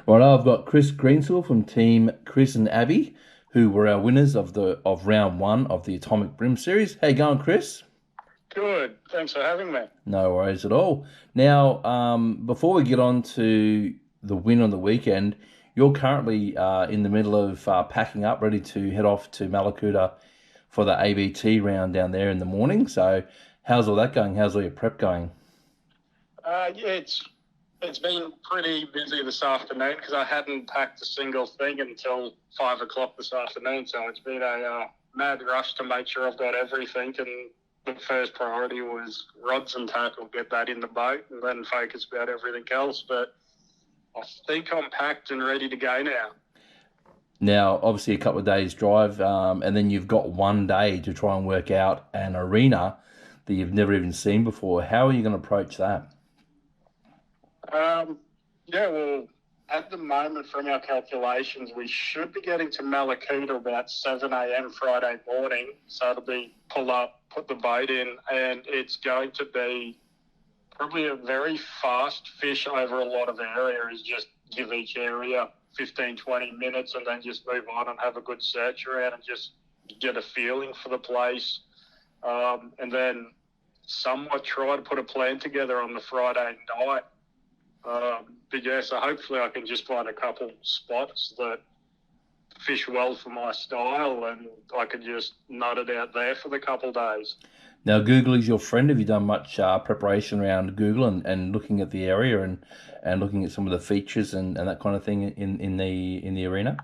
Right, I've got Chris Greensill from Team Chris and Abby, who were our winners of round one of the Atomic Bream Series. How you going, Chris? Good. Thanks for having me. No worries at all. Now, before we get on to the win on the weekend, you're currently in the middle of packing up, ready to head off to Malakuta for the ABT round down there in the morning. So, how's all that going? How's all your prep going? Yeah, it's been pretty busy this afternoon because I hadn't packed a single thing until 5 o'clock this afternoon. So it's been a mad rush to make sure I've got everything. And the first priority was rods and tackle, get that in the boat, and then focus about everything else. But I think I'm packed and ready to go now. Now, obviously, a couple of days drive, and then you've got one day to try and work out an arena that you've never even seen before. How are you going to approach that? Yeah, well, at the moment, from our calculations, we should be getting to Malakuta about 7 a.m. Friday morning. So it'll be pull up, put the boat in, and it's going to be probably a very fast fish over a lot of area. Is just give each area 15, 20 minutes and then just move on and have a good search around and just get a feeling for the place. And then somewhat try to put a plan together on the Friday night. But yeah, so hopefully I can just find a couple spots that fish well for my style and I could just nut it out there for the couple days. Now, Google is your friend. Have you done much preparation around Google and looking at the area and looking at some of the features and that kind of thing in the arena?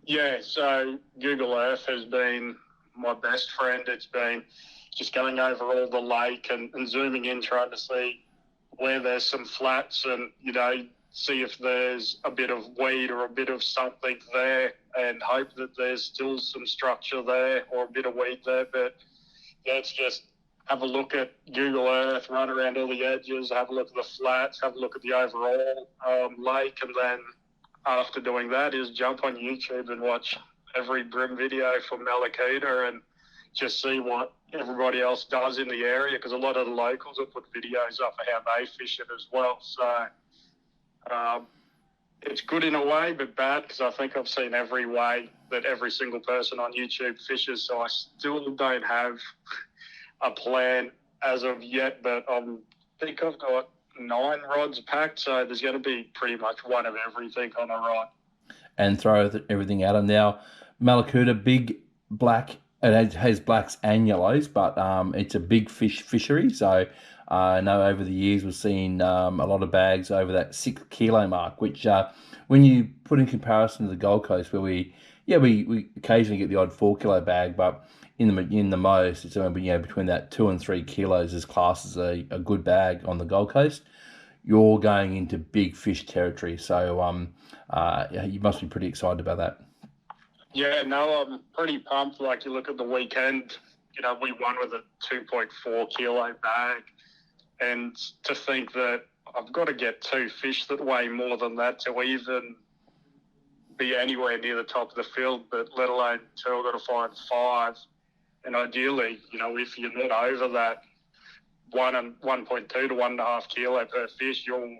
Yeah, so Google Earth has been my best friend. It's been just going over all the lake and zooming in, trying to see where there's some flats and, see if there's a bit of weed or a bit of something there and hope that there's still some structure there or a bit of weed there. But yeah, it's just have a look at Google Earth, run around all the edges, have a look at the flats, have a look at the overall lake, and then after doing that is jump on YouTube and watch every brim video from Malakuta and just see what everybody else does in the area because a lot of the locals will put videos up of how they fish it as well. So it's good in a way, but bad because I think I've seen every way that every single person on YouTube fishes. So I still don't have a plan as of yet, but I think I've got 9 rods packed. So there's going to be pretty much one of everything on a rod. And throw everything at them. Now, Malakuta, big black. It has blacks and yellows, but it's a big fishery. So I know over the years we've seen a lot of bags over that 6 kilo mark, which when you put in comparison to the Gold Coast, where we occasionally get the odd 4 kilo bag, but in the most it's only between that 2 and 3 kilos is classed as a good bag on the Gold Coast. You're going into big fish territory, so you must be pretty excited about that. Yeah, no, I'm pretty pumped. Like you look at the weekend, we won with a 2.4 kilo bag. And to think that I've got to get 2 fish that weigh more than that to even be anywhere near the top of the field, but let alone 2, I've got to find 5. And ideally, if you're not over that 1.2 to 1.5 kilo per fish, you're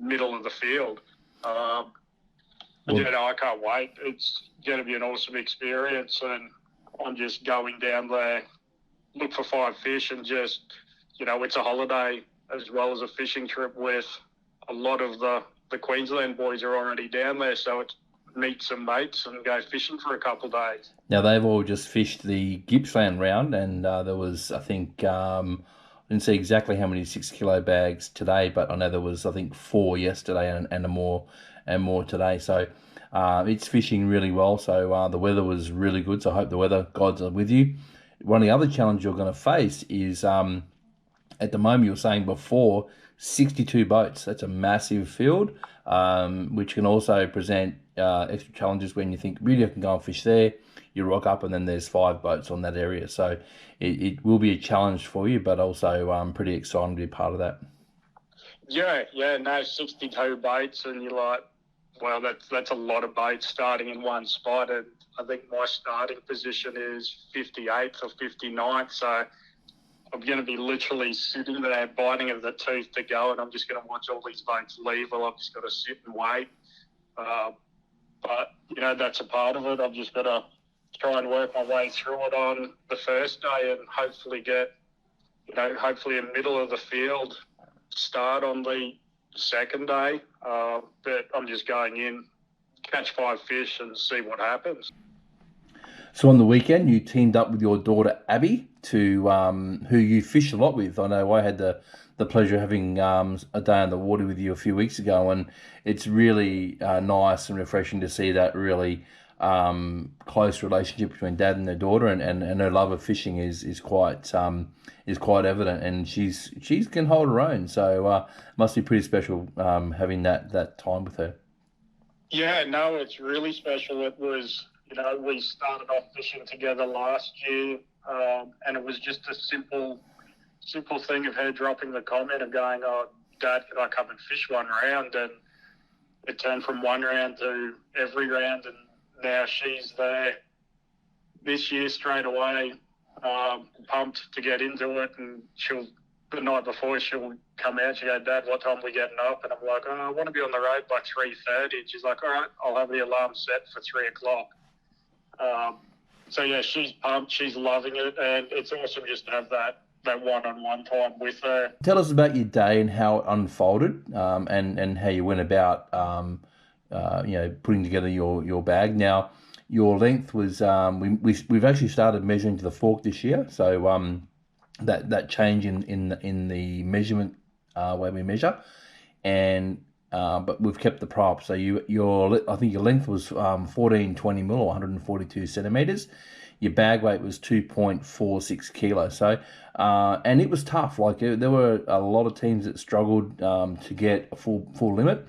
middle of the field. But Well, I can't wait. It's going to be an awesome experience, and I'm just going down there, look for 5 fish, and just, it's a holiday as well as a fishing trip with a lot of the Queensland boys are already down there, so it's meet some mates and go fishing for a couple of days. now they've all just fished the Gippsland round, and there was, I think, I didn't see exactly how many 6 kilo bags today, but I know there was, I think, 4 yesterday and more today. So it's fishing really well. So the weather was really good. So I hope the weather gods are with you. One of the other challenges you're going to face is at the moment you were saying before 62 boats. That's a massive field, which can also present extra challenges when you think really I can go and fish there. You rock up and then there's 5 boats on that area. So it will be a challenge for you, but also pretty exciting to be part of that. Yeah, no, 62 boats, and you're like, well, that's a lot of boats starting in one spot, and I think my starting position is 58th or 59th, so I'm going to be literally sitting there biting at the tooth to go, and I'm just going to watch all these boats leave. Well, I've just got to sit and wait. But, that's a part of it. I've just got to try and work my way through it on the first day and hopefully get, hopefully a middle of the field start on the second day. But I'm just going in, catch 5 fish and see what happens. So on the weekend, you teamed up with your daughter Abby, to who you fish a lot with. I know I had the pleasure of having a day on the water with you a few weeks ago, and it's really nice and refreshing to see that really close relationship between Dad and their daughter, and her love of fishing is quite evident, and she can hold her own. So it must be pretty special having that time with her. Yeah, no, it's really special. It was, we started off fishing together last year, and it was just a simple thing of her dropping the comment of going, "Oh, Dad, can I come and fish one round?" And it turned from one round to every round, and now she's there this year straight away, pumped to get into it. And the night before, she'll come out, she'll go, "Dad, what time are we getting up?" And I'm like, "Oh, I want to be on the road by 3:30. And she's like, "All right, I'll have the alarm set for 3 o'clock. So yeah, she's pumped, she's loving it, and it's awesome just to have that one-on-one time with her. Tell us about your day and how it unfolded, and how you went about putting together your bag. Now, your length was we've actually started measuring to the fork this year, so that change in the measurement way we measure, and but we've kept the prop. So I think your length was 1420 mil or 142 centimeters. Your bag weight was 2.46 kilos. So and it was tough. Like there were a lot of teams that struggled to get a full limit,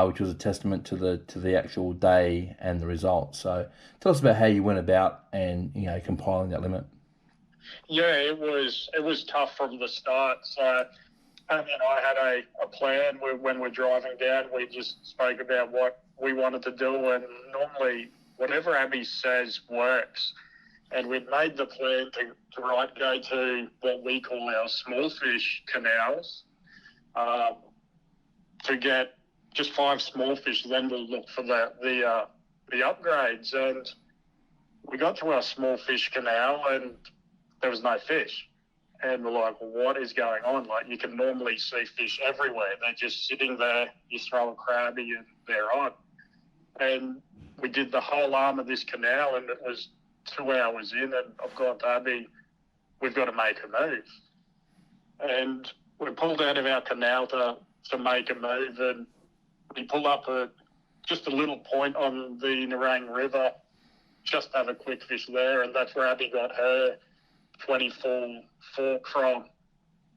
which was a testament to the actual day and the results. So tell us about how you went about and compiling that limit. Yeah, it was tough from the start. So Abby and I had a plan. When we're driving down, we just spoke about what we wanted to do, and normally whatever Abby says works. And we'd made the plan to go to what we call our small fish canals, to get just 5 small fish. Then we'll look for the upgrades. And we got to our small fish canal, and there was no fish. And we're like, well, what is going on? Like, you can normally see fish everywhere. They're just sitting there. You throw a crabby and they're on. And we did the whole arm of this canal, and it was 2 hours in, and I've gone to Abby, we've got to make a move. And we pulled out of our canal to make a move, and we pulled up just a little point on the Nerang River, just to have a quick fish there, and that's where Abby got her 24 fork from.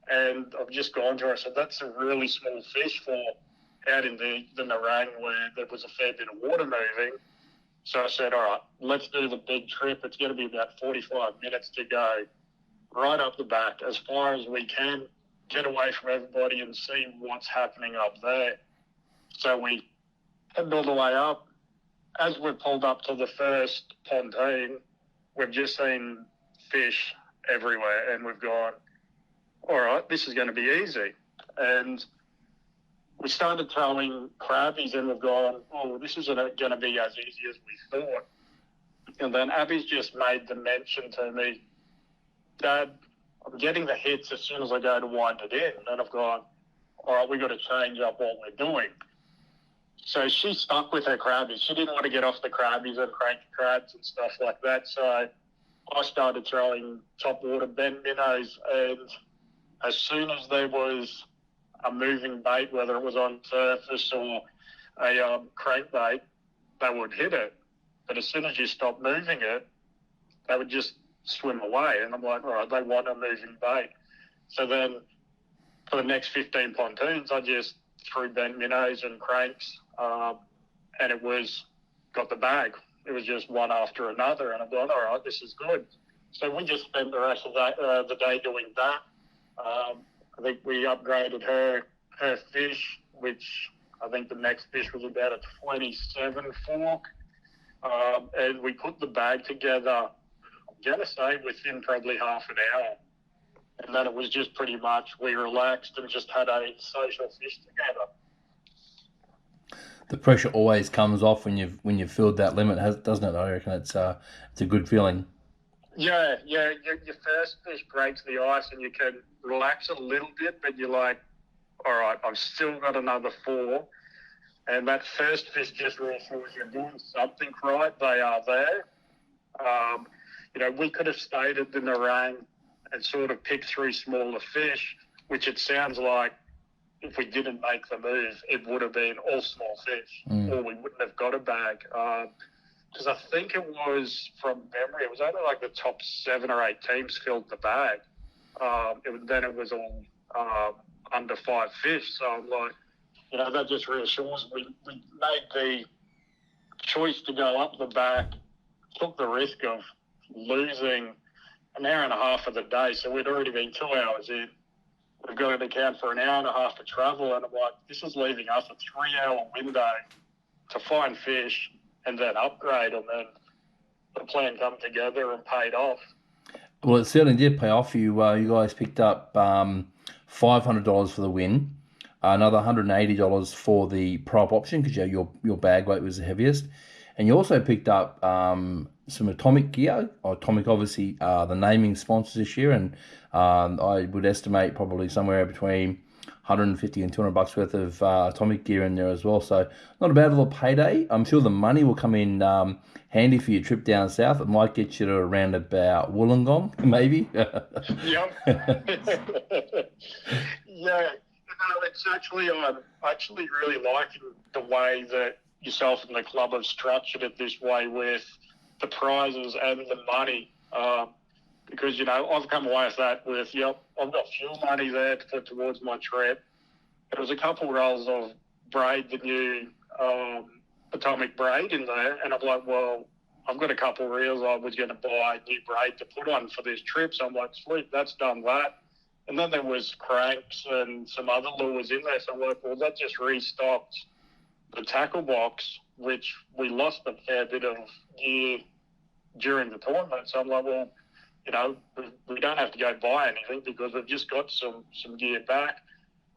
And I've just gone to her, so that's a really small fish for out in the Nerang where there was a fair bit of water moving. So I said, all right, let's do the big trip. It's going to be about 45 minutes to go right up the back as far as we can, get away from everybody and see what's happening up there. So we headed all the way up. As we pulled up to the first pontoon, we've just seen fish everywhere, and we've gone, all right, this is going to be easy. And we started throwing crabbies, and we've gone, oh, this isn't going to be as easy as we thought. And then Abby's just made the mention to me, Dad, I'm getting the hits as soon as I go to wind it in. And I've gone, all right, we've got to change up what we're doing. So she stuck with her crabbies. She didn't want to get off the crabbies and cranky crabs and stuff like that. So I started throwing topwater bend minnows, and as soon as there was a moving bait, whether it was on surface or a crankbait, they would hit it. But as soon as you stop moving it, they would just swim away. And I'm like, all right, they want a moving bait. So then for the next 15 pontoons, I just threw bent minnows and cranks, and it got the bag. It was just one after another, and I'm going, all right, this is good. So we just spent the rest of the day doing that. I think we upgraded her fish, which I think the next fish was about a 27 fork. And we put the bag together, I'm going to say, within probably half an hour. And then it was just pretty much, we relaxed and just had a social fish together. The pressure always comes off when you've filled that limit, doesn't it? I reckon it's a good feeling. Yeah, yeah. Your first fish breaks the ice, and you can relax a little bit, but you're like, all right, I've still got another four. And that first fish just reassures you're doing something right. They are there. Um, we could have stayed at the Nerang and sort of picked three smaller fish, which it sounds like if we didn't make the move, it would have been all small fish, or we wouldn't have got a bag. Because I think it was, from memory, it was only like the top 7 or 8 teams filled the bag. Then it was all under 5 fish. So I'm like, that just reassures we made the choice to go up the back, took the risk of losing an hour and a half of the day. So we'd already been 2 hours in. We've got to account for an hour and a half of travel. And I'm like, this is leaving us a 3-hour window to find fish and then upgrade. And then the plan come together and paid off. Well, it certainly did pay off. You guys picked up $500 for the win, another $180 for the prop option because your bag weight was the heaviest, and you also picked up some Atomic gear. Atomic, obviously, the naming sponsors this year, and I would estimate probably somewhere between $150 and $200 worth of Atomic gear in there as well. So not a bad little payday. I'm sure the money will come in handy for your trip down south. It might get you to around about Wollongong, maybe. Yep. Yeah. It's actually, I'm actually really liking the way that yourself and the club have structured it this way with the prizes and the money. Because, I've come away with that with, I've got fuel money there to put towards my trip. There was a couple rolls of braid, the new Atomic braid in there, and I'm like, well, I've got a couple reels I was going to buy new braid to put on for this trip, so I'm like, sweet, that's done that. And then there was cranks and some other lures in there, so I'm like, well, that just restocked the tackle box, which we lost a fair bit of gear during the tournament, so I'm like, well, we don't have to go buy anything because we've just got some gear back.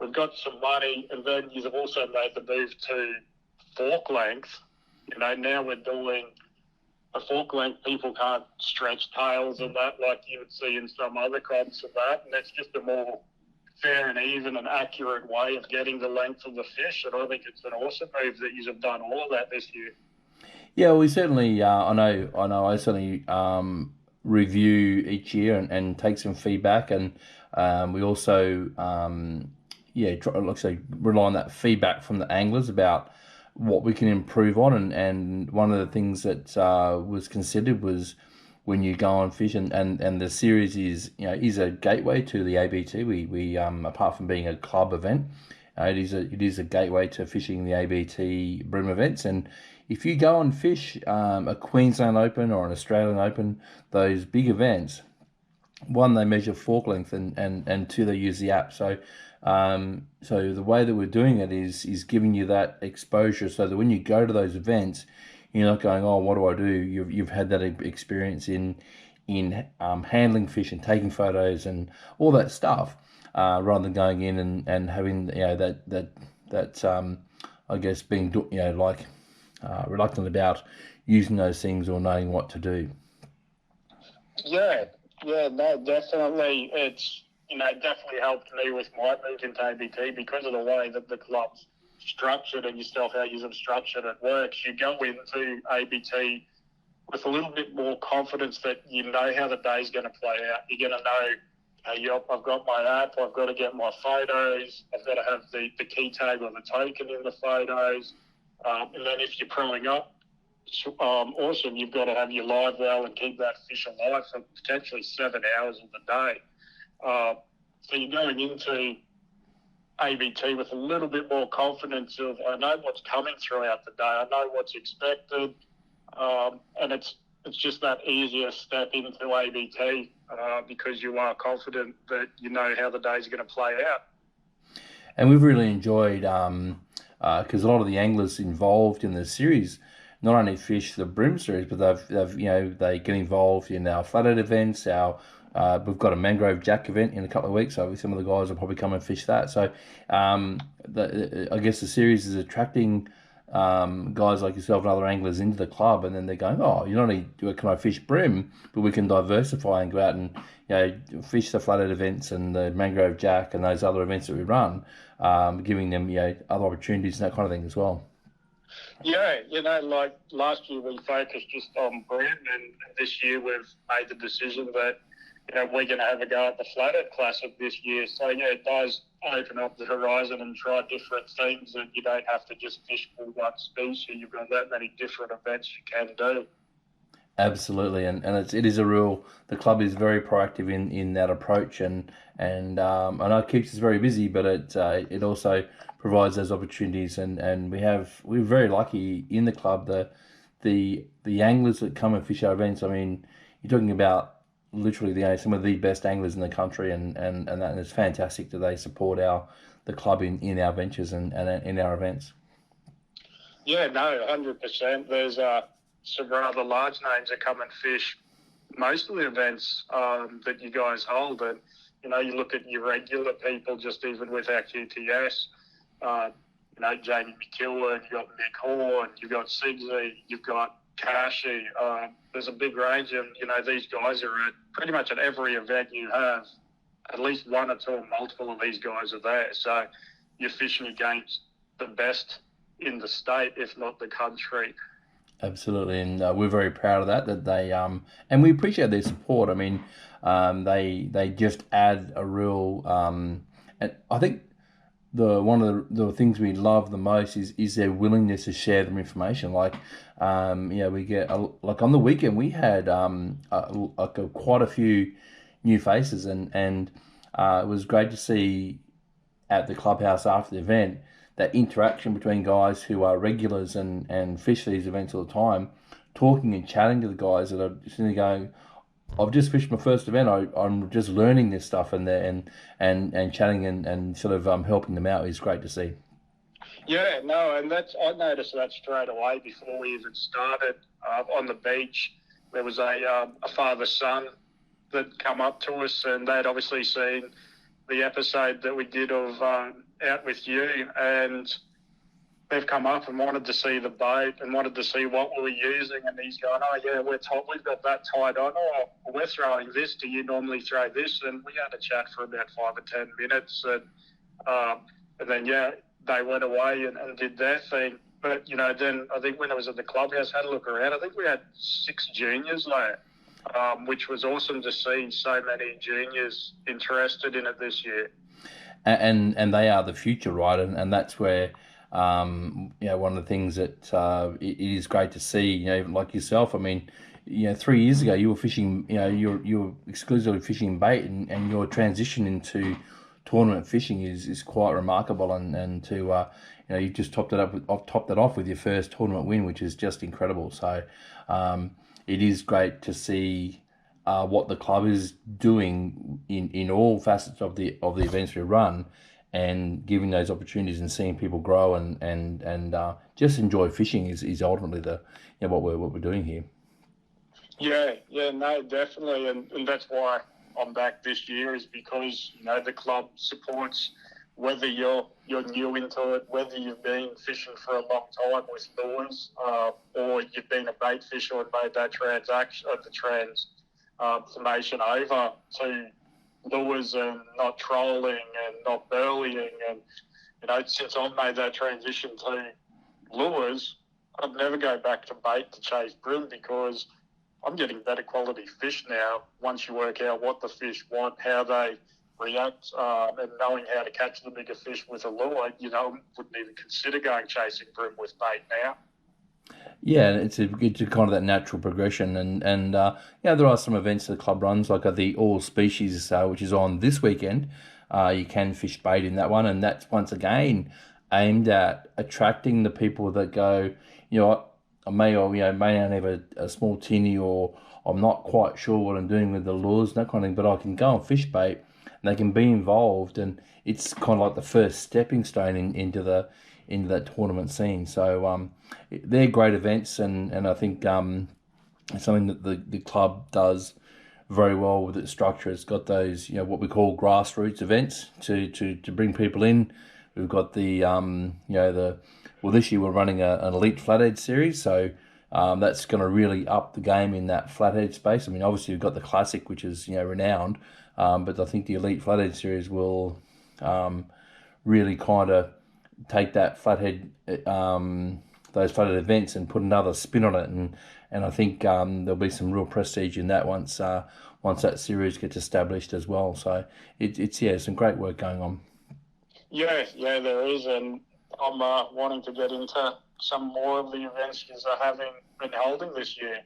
We've got some money, and then you've also made the move to fork length. Now we're doing a fork length. People can't stretch tails and that like you would see in some other comps of that, and that's just a more fair and even and accurate way of getting the length of the fish. And I think it's an awesome move that you've done all of that this year. Yeah, we certainly. I know. I certainly review each year and take some feedback, and we also rely on that feedback from the anglers about what we can improve on, and one of the things that was considered was when you go on fish, and the series is a gateway to the ABT. We apart from being a club event, it is a gateway to fishing the ABT Bream events. And if you go and fish a Queensland Open or an Australian Open, those big events, one, they measure fork length, and two, they use the app. So the way that we're doing it is giving you that exposure, so that when you go to those events, you're not going, oh, what do I do? You've had that experience in handling fish and taking photos and all that stuff, rather than going in and having that I guess being reluctant about using those things or knowing what to do. Yeah, no, definitely. It's definitely helped me with my move into ABT because of the way that the club's structured and yourself how you've structured it works. You go into ABT with a little bit more confidence that you know how the day's going to play out. You're going to know, I've got my app, I've got to get my photos, I've got to have the key tag or the token in the photos. And then if you're proing up, awesome, you've got to have your live well and keep that fish alive for potentially 7 hours of the day. So you're going into ABT with a little bit more confidence of, I know what's coming throughout the day, I know what's expected, and it's just that easier step into ABT because you are confident that you know how the day's going to play out. And we've really enjoyed, because a lot of the anglers involved in the series not only fish the Bream series, but they get involved in our flathead events. We've got a mangrove jack event in a couple of weeks, so some of the guys will probably come and fish that. So I guess the series is attracting guys like yourself and other anglers into the club, and then they're going, oh, you not only can I fish bream, but we can diversify and go out and fish the flathead events and the mangrove jack and those other events that we run, giving them other opportunities and that kind of thing as well. Yeah, like last year we focused just on bream, and this year we've made the decision that we're going to have a go at the Flathead Classic this year. So, it does open up the horizon and try different things, and you don't have to just fish for one species. You've got that many different events you can do. Absolutely, and it is a real. The club is very proactive in that approach, and I know it keeps us very busy, but it also provides those opportunities, and we're very lucky in the club. The anglers that come and fish our events. I mean, you're talking about literally some of the best anglers in the country, and it's fantastic that they support the club in our ventures and in our events. Yeah, no, 100%. There's some rather large names that come and fish most of the events that you guys hold, and you look at your regular people, just even with our QTS. Jamie McKillen, you've got Nick Horn, you've got Sigsy, you've got Kashi. There's a big range, and these guys are pretty much at every event you have. At least one or two or multiple of these guys are there. So you're fishing against the best in the state, if not the country. Absolutely, and we're very proud of that they and we appreciate their support. I mean, they just add a real and I think one of the things we love the most is their willingness to share their information. Like, we get like on the weekend we had quite a few new faces, and it was great to see at the clubhouse after the event that interaction between guys who are regulars and fish these events all the time, talking and chatting to the guys that are sitting there going, I've just fished my first event. I'm just learning this stuff, and chatting and sort of helping them out is great to see. Yeah, no, and I noticed that straight away before we even started on the beach. There was a father-son that come up to us, and they'd obviously seen the episode that we did of Out With You, and they've come up and wanted to see the boat and wanted to see what we were using, and he's going, oh yeah, we've got that tied on, oh, we're throwing this, do you normally throw this? And we had a chat for about 5 or 10 minutes, and then they went away and did their thing. But then I think when I was at the clubhouse, had a look around, I think we had 6 juniors there, which was awesome to see so many juniors interested in it this year. And they are the future, right? And that's where one of the things that it is great to see, like yourself. I mean, 3 years ago you were fishing, you were exclusively fishing bait, and your transition into tournament fishing is quite remarkable, and to you just topped it off with your first tournament win, which is just incredible. So it is great to see what the club is doing in all facets of the events we run, and giving those opportunities and seeing people grow and just enjoy fishing is ultimately what we're doing here. Yeah, no, definitely, and that's why I'm back this year, is because the club supports, whether you're new into it, whether you've been fishing for a long time with lures, or you've been a bait fisher and made that transformation over to lures and not trolling and not burleying. And since I've made that transition to lures, I'd never go back to bait to chase bream, because I'm getting better quality fish now once you work out what the fish want, how they react, and knowing how to catch the bigger fish with a lure. Wouldn't even consider going chasing bream with bait now. Yeah, it's kind of that natural progression, and there are some events that the club runs, like the All Species, which is on this weekend. You can fish bait in that one, and that's once again aimed at attracting the people that go, I may not have a small tinny, or I'm not quite sure what I'm doing with the lures and that kind of thing, but I can go and fish bait, and they can be involved, and it's kind of like the first stepping stone into that tournament scene. So they're great events, and I think it's something that the club does very well with its structure. It's got those what we call grassroots events to bring people in We've got this year we're running an elite flathead series, so that's going to really up the game in that flathead space. I mean, obviously we've got the classic, which is renowned, but I think the elite flathead series will really kind of take that flathead, those flathead events, and put another spin on it, and I think there'll be some real prestige in that once that series gets established as well. So it's some great work going on. Yeah, there is, and I'm wanting to get into some more of the events you are been holding this year.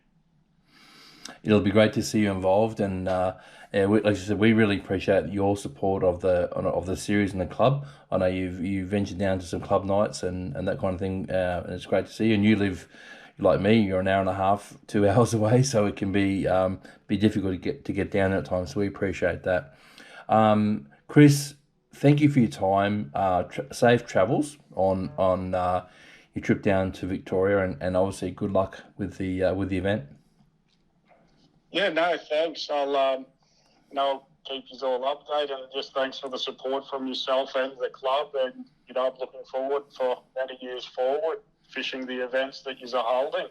It'll be great to see you involved, and like I said, we really appreciate your support of the series and the club. I know you've ventured down to some club nights and that kind of thing, and it's great to see you. And you live like me; you're an hour and a half, 2 hours away, so it can be difficult to get down at times. So we appreciate that. Chris, thank you for your time. Safe travels on your trip down to Victoria, and obviously good luck with the event. Yeah, no, thanks. I'll keep you all updated, and just thanks for the support from yourself and the club. And I'm looking forward for many years forward fishing the events that you are holding.